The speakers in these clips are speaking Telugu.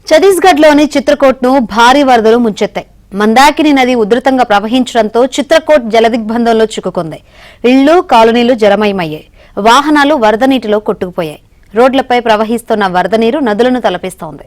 ఛత్తీస్గఢ్లోని చిత్రకూట్ను భారీ వరదలు ముంచెత్తాయి. మందాకిని నది ఉధృతంగా ప్రవహించడంతో చిత్రకూట్ జలదిగ్బంధంలో చిక్కుకుంది. ఇళ్లు, కాలనీలు జలమయమయ్యాయి. వాహనాలు వరద నీటిలో కొట్టుకుపోయాయి. రోడ్లపై ప్రవహిస్తున్న వరద నీరు నదులను తలపిస్తోంది.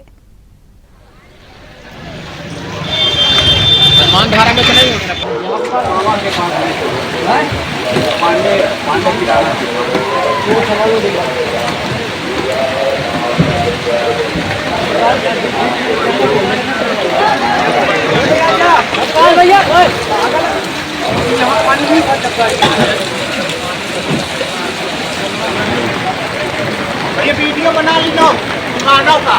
ये वीडियो बना लीजिए मानव का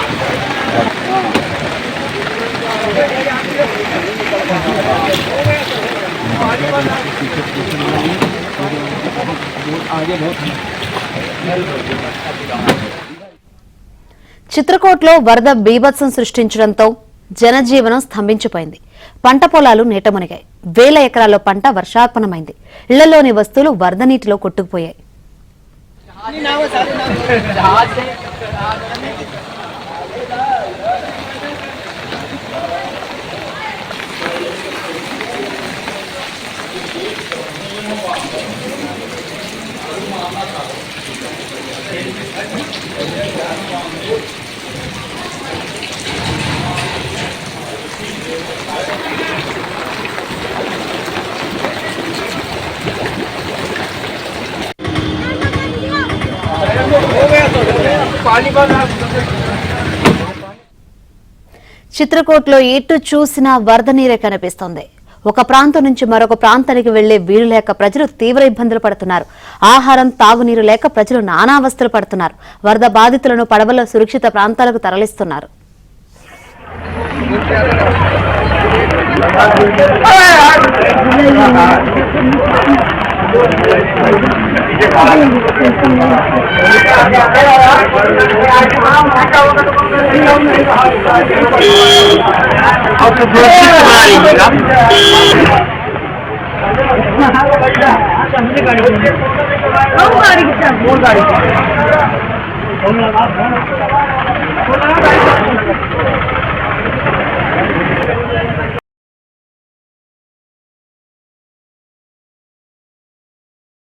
చిత్రకూట్లో వరద బీభత్సం సృష్టించడంతో జనజీవనం స్తంభించిపోయింది. పంట పొలాలు నీట మునిగాయి. వేల ఎకరాల్లో పంట వర్షార్పణమైంది. ఇళ్లలోని వస్తువులు వరద నీటిలో కొట్టుకుపోయాయి. చిత్రకూట్లో ఎటు చూసినా వరద నీరే కనిపిస్తోంది. ఒక ప్రాంతం నుంచి మరొక ప్రాంతానికి వెళ్లే వీలు లేక ప్రజలు తీవ్ర ఇబ్బందులు పడుతున్నారు. ఆహారం, తాగునీరు లేక ప్రజలు నానావస్థలు పడుతున్నారు. వరద బాధితులను పడవల్లో సురక్షిత ప్రాంతాలకు తరలిస్తున్నారు. गाड़ी